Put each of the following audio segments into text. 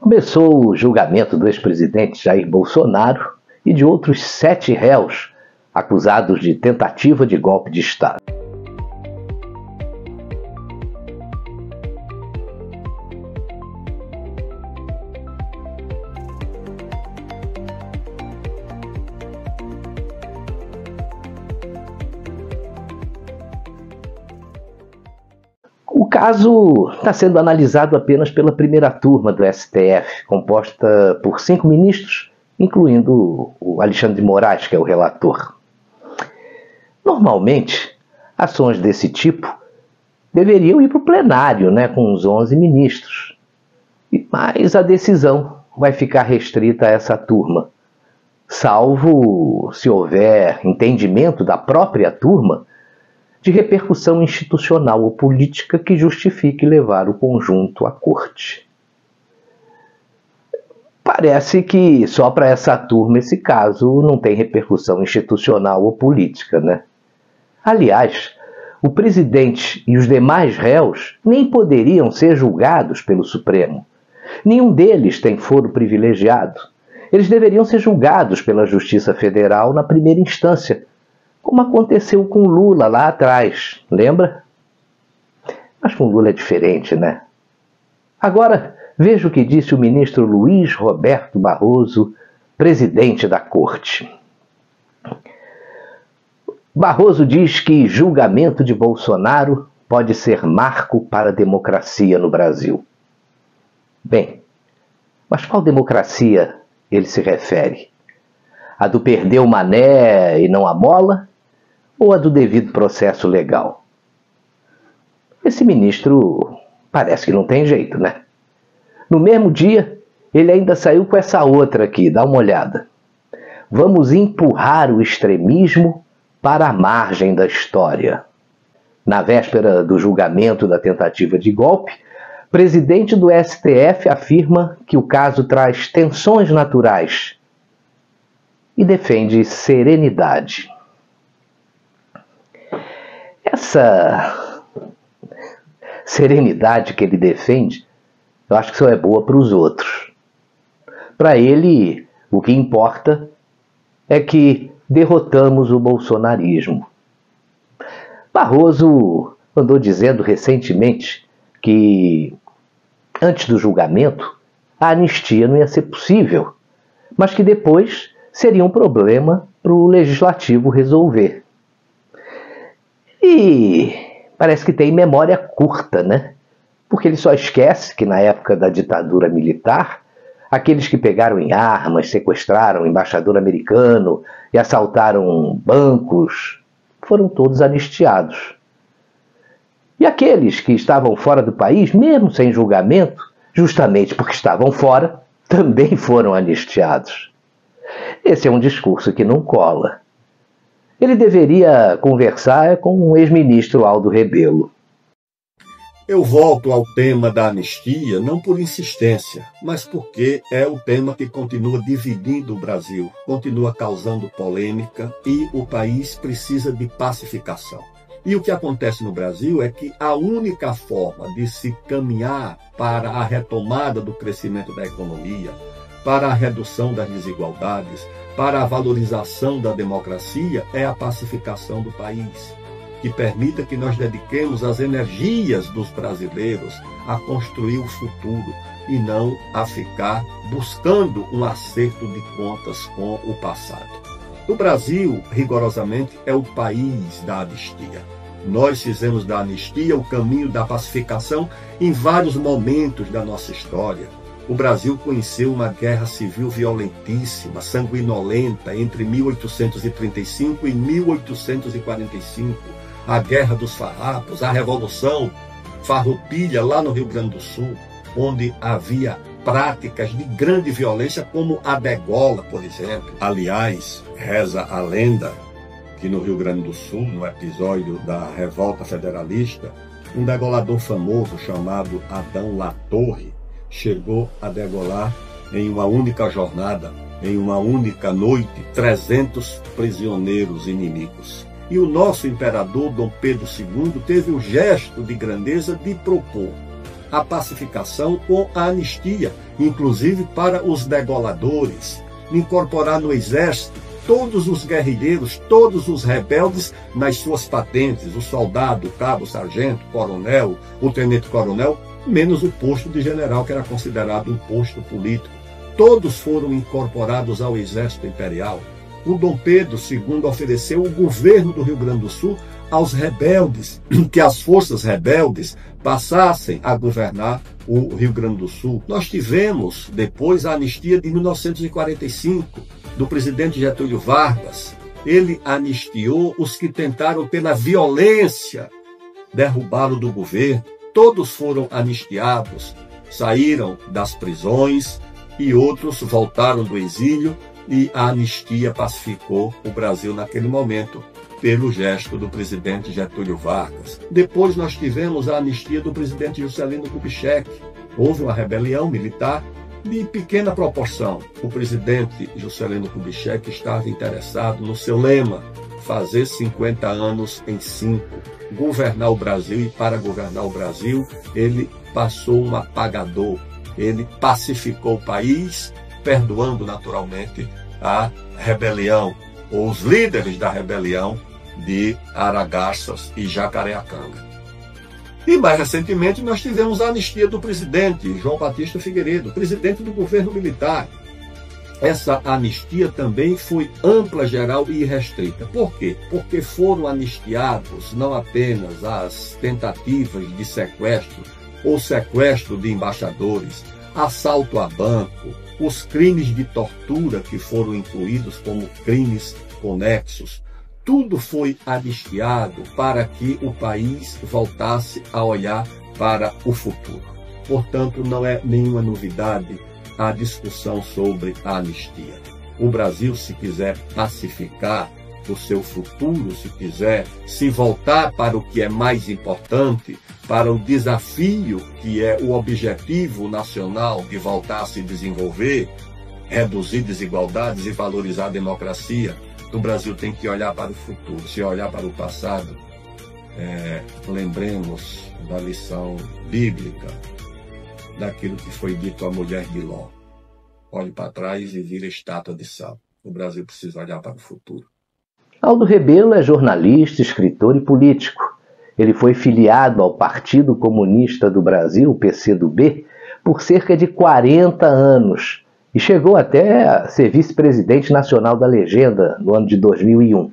Começou o julgamento do ex-presidente Jair Bolsonaro e de outros 7 réus acusados de tentativa de golpe de Estado. O caso está sendo analisado apenas pela primeira turma do STF, composta por 5 ministros, incluindo o Alexandre de Moraes, que é o relator. Normalmente, ações desse tipo deveriam ir para o plenário, com os 11 ministros. Mas a decisão vai ficar restrita a essa turma, salvo se houver entendimento da própria turma de repercussão institucional ou política que justifique levar o conjunto à corte. Parece que só para essa turma esse caso não tem repercussão institucional ou política, Aliás, o presidente e os demais réus nem poderiam ser julgados pelo Supremo. Nenhum deles tem foro privilegiado. Eles deveriam ser julgados pela Justiça Federal na primeira instância, como aconteceu com Lula lá atrás, lembra? Mas com Lula é diferente, Agora, veja o que disse o ministro Luiz Roberto Barroso, presidente da Corte. Barroso diz que julgamento de Bolsonaro pode ser marco para a democracia no Brasil. Bem, mas qual democracia ele se refere? A do perder o mané e não a bola? Ou a do devido processo legal? Esse ministro parece que não tem jeito, No mesmo dia, ele ainda saiu com essa outra aqui, dá uma olhada. Vamos empurrar o extremismo para a margem da história. Na véspera do julgamento da tentativa de golpe, o presidente do STF afirma que o caso traz tensões naturais e defende serenidade. Essa serenidade que ele defende, eu acho que só é boa para os outros. Para ele, o que importa é que derrotamos o bolsonarismo. Barroso andou dizendo recentemente que, antes do julgamento, a anistia não ia ser possível, mas que depois seria um problema para o legislativo resolver. E parece que tem memória curta, Porque ele só esquece que na época da ditadura militar, aqueles que pegaram em armas, sequestraram o embaixador americano e assaltaram bancos, foram todos anistiados. E aqueles que estavam fora do país, mesmo sem julgamento, justamente porque estavam fora, também foram anistiados. Esse é um discurso que não cola. Ele deveria conversar com o ex-ministro Aldo Rebelo. Eu volto ao tema da anistia não por insistência, mas porque é o tema que continua dividindo o Brasil, continua causando polêmica e o país precisa de pacificação. E o que acontece no Brasil é que a única forma de se caminhar para a retomada do crescimento da economia, para a redução das desigualdades, para a valorização da democracia é a pacificação do país, que permita que nós dediquemos as energias dos brasileiros a construir o futuro e não a ficar buscando um acerto de contas com o passado. O Brasil, rigorosamente, é o país da anistia. Nós fizemos da anistia o caminho da pacificação em vários momentos da nossa história. O Brasil conheceu uma guerra civil violentíssima, sanguinolenta, entre 1835 e 1845. A Guerra dos Farrapos, a Revolução Farroupilha, lá no Rio Grande do Sul, onde havia práticas de grande violência, como a degola, por exemplo. Aliás, reza a lenda que no Rio Grande do Sul, no episódio da Revolta Federalista, um degolador famoso chamado Adão Latorre chegou a degolar em uma única jornada, em uma única noite, 300 prisioneiros inimigos. E o nosso imperador Dom Pedro II teve o gesto de grandeza de propor a pacificação com a anistia, inclusive para os degoladores, incorporar no exército todos os guerrilheiros, todos os rebeldes nas suas patentes, o soldado, o cabo, o sargento, o coronel, o tenente-coronel, menos o posto de general, que era considerado um posto político. Todos foram incorporados ao exército imperial. O Dom Pedro II ofereceu o governo do Rio Grande do Sul aos rebeldes, que as forças rebeldes passassem a governar o Rio Grande do Sul. Nós tivemos depois a anistia de 1945, do presidente Getúlio Vargas. Ele anistiou os que tentaram pela violência derrubá-lo do governo. Todos foram anistiados, saíram das prisões e outros voltaram do exílio, e a anistia pacificou o Brasil naquele momento, pelo gesto do presidente Getúlio Vargas. Depois nós tivemos a anistia do presidente Juscelino Kubitschek. Houve uma rebelião militar de pequena proporção. O presidente Juscelino Kubitschek estava interessado no seu lema, fazer 50 anos em 5, governar o Brasil, e para governar o Brasil ele passou um apagador, ele pacificou o país, perdoando naturalmente a rebelião, ou os líderes da rebelião de Aragarças e Jacareacanga. E mais recentemente nós tivemos a anistia do presidente João Batista Figueiredo, presidente do governo militar. Essa anistia também foi ampla, geral e irrestrita. Por quê? Porque foram anistiados não apenas as tentativas de sequestro ou sequestro de embaixadores, assalto a banco, os crimes de tortura que foram incluídos como crimes conexos. Tudo foi anistiado para que o país voltasse a olhar para o futuro. Portanto, não é nenhuma novidade a discussão sobre a anistia. O Brasil, se quiser pacificar o seu futuro, se quiser se voltar para o que é mais importante, para o desafio que é o objetivo nacional de voltar a se desenvolver, reduzir desigualdades e valorizar a democracia, o Brasil tem que olhar para o futuro. Se olhar para o passado, lembremos da lição bíblica, daquilo que foi dito à mulher de Ló. Olhe para trás e vira estátua de sal. O Brasil precisa olhar para o futuro. Aldo Rebelo é jornalista, escritor e político. Ele foi filiado ao Partido Comunista do Brasil, PCdoB, por cerca de 40 anos e chegou até a ser vice-presidente nacional da Legenda no ano de 2001.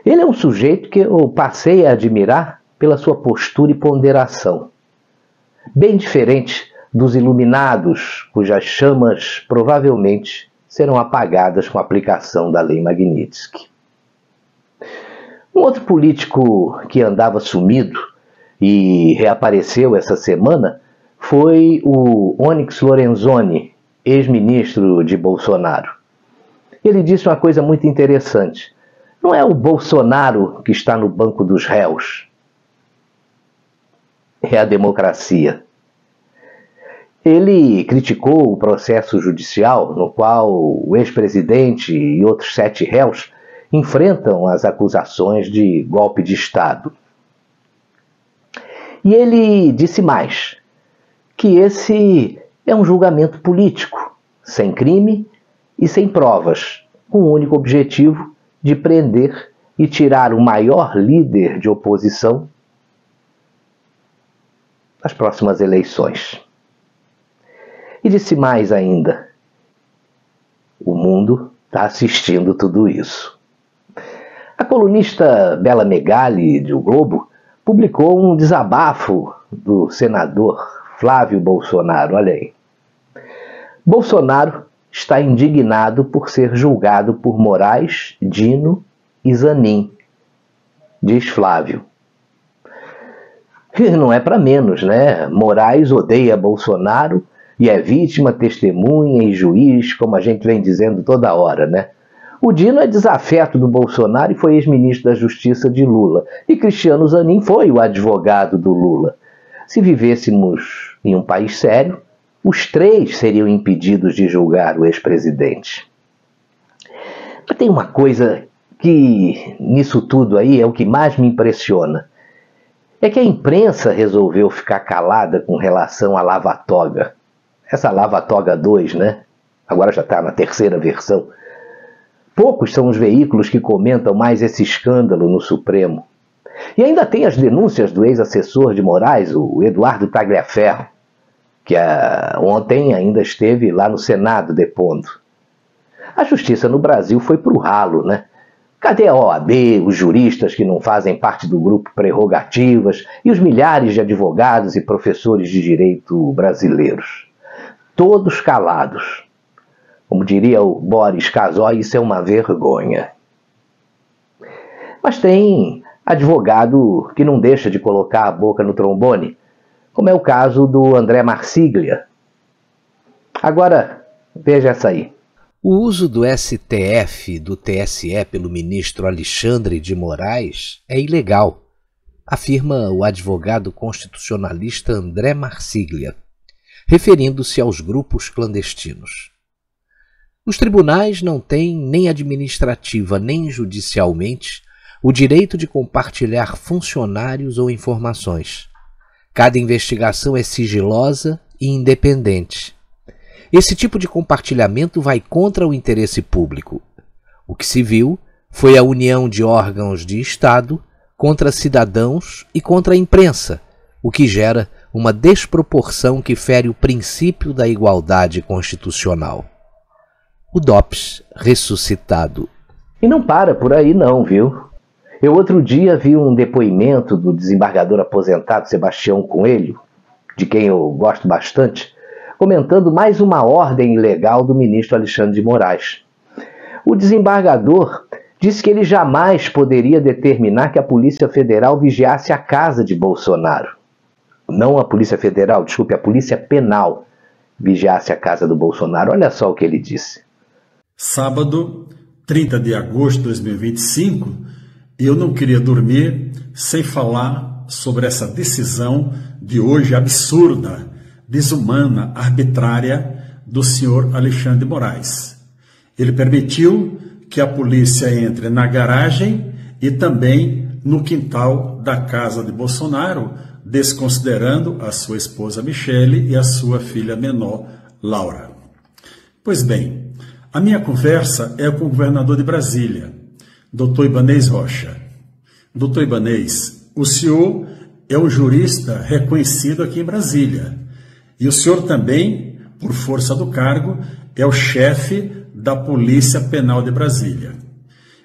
Ele é um sujeito que eu passei a admirar pela sua postura e ponderação. Bem diferente dos iluminados, cujas chamas provavelmente serão apagadas com a aplicação da Lei Magnitsky. Um outro político que andava sumido e reapareceu essa semana foi o Onyx Lorenzoni, ex-ministro de Bolsonaro. Ele disse uma coisa muito interessante. Não é o Bolsonaro que está no banco dos réus. É a democracia. Ele criticou o processo judicial no qual o ex-presidente e outros 7 réus enfrentam as acusações de golpe de Estado. E ele disse mais, que esse é um julgamento político, sem crime e sem provas, com o único objetivo de prender e tirar o maior líder de oposição nas próximas eleições. E disse mais ainda, o mundo está assistindo tudo isso. A colunista Bela Megali, do Globo, publicou um desabafo do senador Flávio Bolsonaro. Olha aí. Bolsonaro está indignado por ser julgado por Moraes, Dino e Zanin, diz Flávio. E não é para menos, né? Moraes odeia Bolsonaro e é vítima, testemunha e juiz, como a gente vem dizendo toda hora, né? O Dino é desafeto do Bolsonaro e foi ex-ministro da Justiça de Lula. E Cristiano Zanin foi o advogado do Lula. Se vivêssemos em um país sério, os 3 seriam impedidos de julgar o ex-presidente. Mas tem uma coisa que nisso tudo aí é o que mais me impressiona. é que a imprensa resolveu ficar calada com relação à Lava Toga. Essa Lava Toga 2, né? Agora já está na terceira versão. Poucos são os veículos que comentam mais esse escândalo no Supremo. E ainda tem as denúncias do ex-assessor de Moraes, o Eduardo Tagliaferro, que ontem ainda esteve lá no Senado depondo. A justiça no Brasil foi para o ralo, né? Cadê a OAB, os juristas que não fazem parte do grupo Prerrogativas e os milhares de advogados e professores de direito brasileiros? Todos calados. Como diria o Boris Casoy, isso é uma vergonha. Mas tem advogado que não deixa de colocar a boca no trombone, como é o caso do André Marsiglia. Agora, veja essa aí. O uso do STF e do TSE pelo ministro Alexandre de Moraes é ilegal, afirma o advogado constitucionalista André Marsiglia, referindo-se aos grupos clandestinos. Os tribunais não têm, nem administrativa nem judicialmente, o direito de compartilhar funcionários ou informações. Cada investigação é sigilosa e independente. Esse tipo de compartilhamento vai contra o interesse público. O que se viu foi a união de órgãos de Estado contra cidadãos e contra a imprensa, o que gera uma desproporção que fere o princípio da igualdade constitucional. O DOPS ressuscitado. E não para por aí não, viu? Eu outro dia vi um depoimento do desembargador aposentado Sebastião Coelho, de quem eu gosto bastante, comentando mais uma ordem ilegal do ministro Alexandre de Moraes. O desembargador disse que ele jamais poderia determinar que a Polícia Federal vigiasse a casa de Bolsonaro. Não a Polícia Federal, desculpe, a Polícia Penal vigiasse a casa do Bolsonaro. Olha só o que ele disse. Sábado, 30 de agosto de 2025, eu não queria dormir sem falar sobre essa decisão de hoje absurda, desumana, arbitrária do senhor Alexandre de Moraes. Ele permitiu que a polícia entre na garagem e também no quintal da casa de Bolsonaro, desconsiderando a sua esposa Michele e a sua filha menor, Laura. Pois bem, a minha conversa é com o governador de Brasília, Dr. Ibanez Rocha. Dr. Ibanez, o senhor é um jurista reconhecido aqui em Brasília. E o senhor também, por força do cargo, é o chefe da Polícia Penal de Brasília.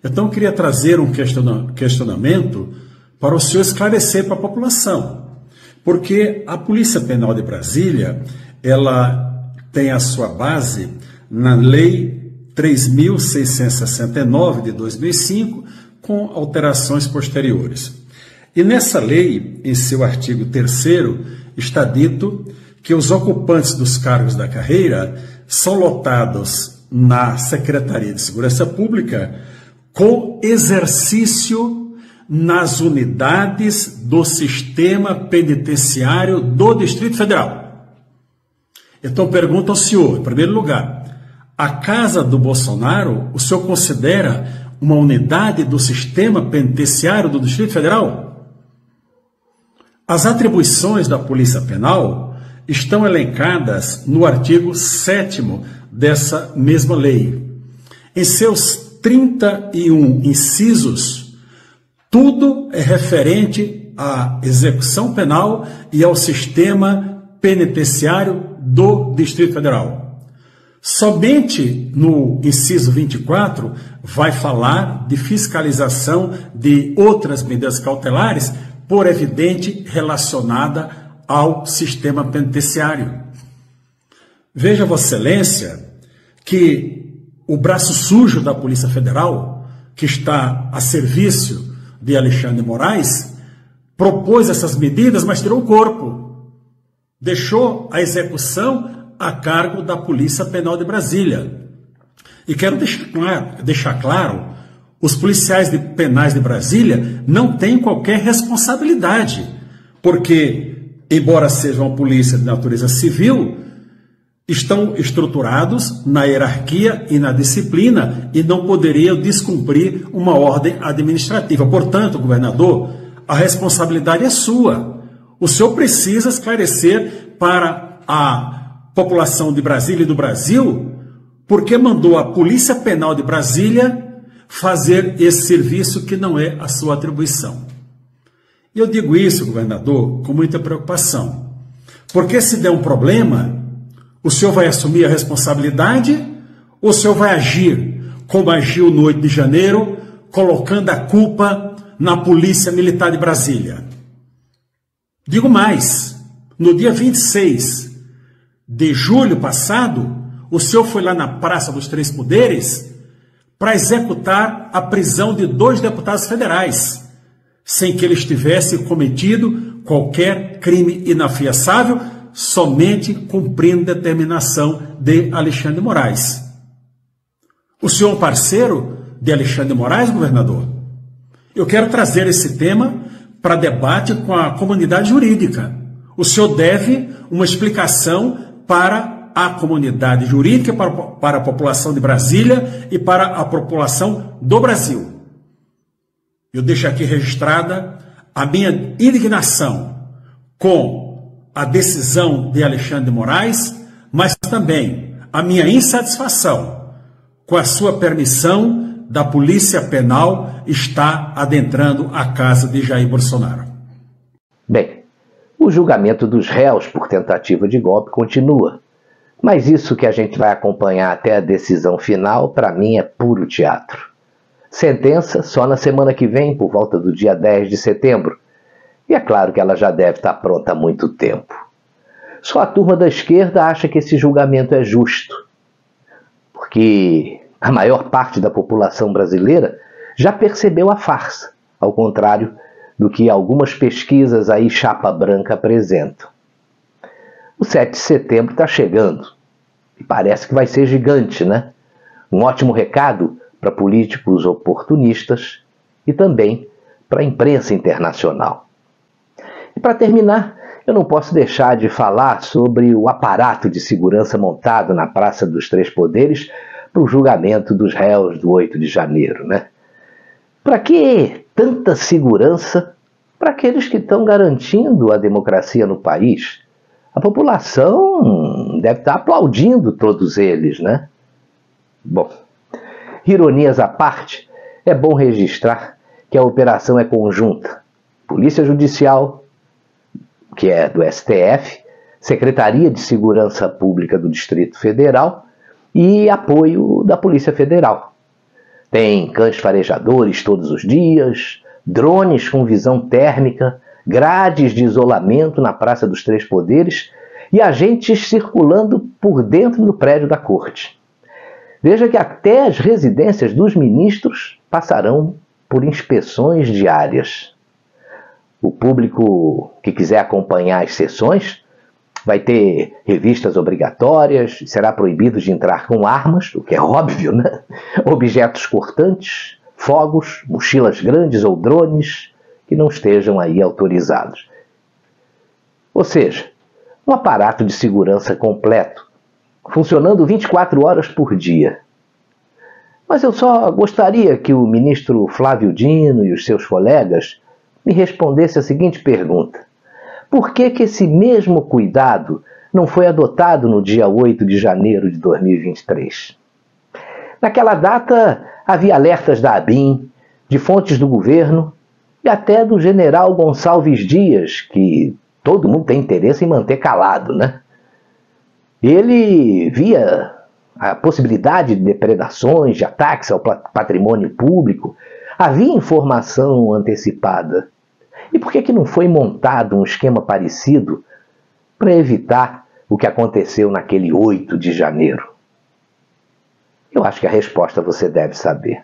Então, eu queria trazer um questionamento para o senhor esclarecer para a população. Porque a Polícia Penal de Brasília, ela tem a sua base na Lei 3.669 de 2005, com alterações posteriores. E nessa lei, em seu artigo 3º, está dito que os ocupantes dos cargos da carreira são lotados na Secretaria de Segurança Pública com exercício nas unidades do sistema penitenciário do Distrito Federal. Então, pergunto ao senhor, em primeiro lugar, a casa do Bolsonaro, o senhor considera uma unidade do sistema penitenciário do Distrito Federal? As atribuições da Polícia Penal estão elencadas no artigo 7º dessa mesma lei. Em seus 31 incisos, tudo é referente à execução penal e ao sistema penitenciário do Distrito Federal. Somente no inciso 24 vai falar de fiscalização de outras medidas cautelares, por evidente relacionada ao sistema penitenciário. Veja, Vossa Excelência, que o braço sujo da Polícia Federal, que está a serviço de Alexandre de Moraes, propôs essas medidas, mas tirou o corpo. Deixou a execução a cargo da Polícia Penal de Brasília. E quero deixar claro, os policiais penais de Brasília não têm qualquer responsabilidade, porque, embora seja uma polícia de natureza civil, estão estruturados na hierarquia e na disciplina e não poderiam descumprir uma ordem administrativa. Portanto, governador, a responsabilidade é sua. O senhor precisa esclarecer para a população de Brasília e do Brasil porque mandou a Polícia Penal de Brasília fazer esse serviço que não é a sua atribuição. E eu digo isso, governador, com muita preocupação. Porque se der um problema, o senhor vai assumir a responsabilidade ou o senhor vai agir como agiu no 8 de janeiro, colocando a culpa na Polícia Militar de Brasília? Digo mais, no dia 26 de julho passado, o senhor foi lá na Praça dos Três Poderes para executar a prisão de 2 deputados federais, sem que eles tivessem cometido qualquer crime inafiançável, somente cumprindo determinação de Alexandre de Moraes. O senhor é um parceiro de Alexandre de Moraes, governador? Eu quero trazer esse tema para debate com a comunidade jurídica. O senhor deve uma explicação para a comunidade jurídica, para a população de Brasília e para a população do Brasil. Eu deixo aqui registrada a minha indignação com a decisão de Alexandre de Moraes, mas também a minha insatisfação com a sua permissão da Polícia Penal estar adentrando a casa de Jair Bolsonaro. Bem, o julgamento dos réus por tentativa de golpe continua, mas isso que a gente vai acompanhar até a decisão final, para mim, é puro teatro. Sentença só na semana que vem, por volta do dia 10 de setembro. E é claro que ela já deve estar pronta há muito tempo. Só a turma da esquerda acha que esse julgamento é justo, porque a maior parte da população brasileira já percebeu a farsa, ao contrário do que algumas pesquisas aí chapa branca apresentam. O 7 de setembro está chegando e parece que vai ser gigante, né? Um ótimo recado para políticos oportunistas e também para a imprensa internacional. E para terminar, eu não posso deixar de falar sobre o aparato de segurança montado na Praça dos Três Poderes para o julgamento dos réus do 8 de janeiro, né? Para que tanta segurança para aqueles que estão garantindo a democracia no país? A população deve estar aplaudindo todos eles, né? Bom, ironias à parte, é bom registrar que a operação é conjunta. Polícia Judicial, que é do STF, Secretaria de Segurança Pública do Distrito Federal e apoio da Polícia Federal. Tem cães farejadores todos os dias, drones com visão térmica, grades de isolamento na Praça dos Três Poderes e agentes circulando por dentro do prédio da Corte. Veja que até as residências dos ministros passarão por inspeções diárias. O público que quiser acompanhar as sessões vai ter revistas obrigatórias, será proibido de entrar com armas, o que é óbvio, né? Objetos cortantes, fogos, mochilas grandes ou drones que não estejam aí autorizados. Ou seja, um aparato de segurança completo, funcionando 24 horas por dia. Mas eu só gostaria que o ministro Flávio Dino e os seus colegas me respondessem a seguinte pergunta: por que esse mesmo cuidado não foi adotado no dia 8 de janeiro de 2023? Naquela data, havia alertas da ABIN, de fontes do governo e até do general Gonçalves Dias, que todo mundo tem interesse em manter calado, né? Ele via a possibilidade de depredações, de ataques ao patrimônio público. Havia informação antecipada. E por que não foi montado um esquema parecido para evitar o que aconteceu naquele 8 de janeiro? Eu acho que a resposta você deve saber.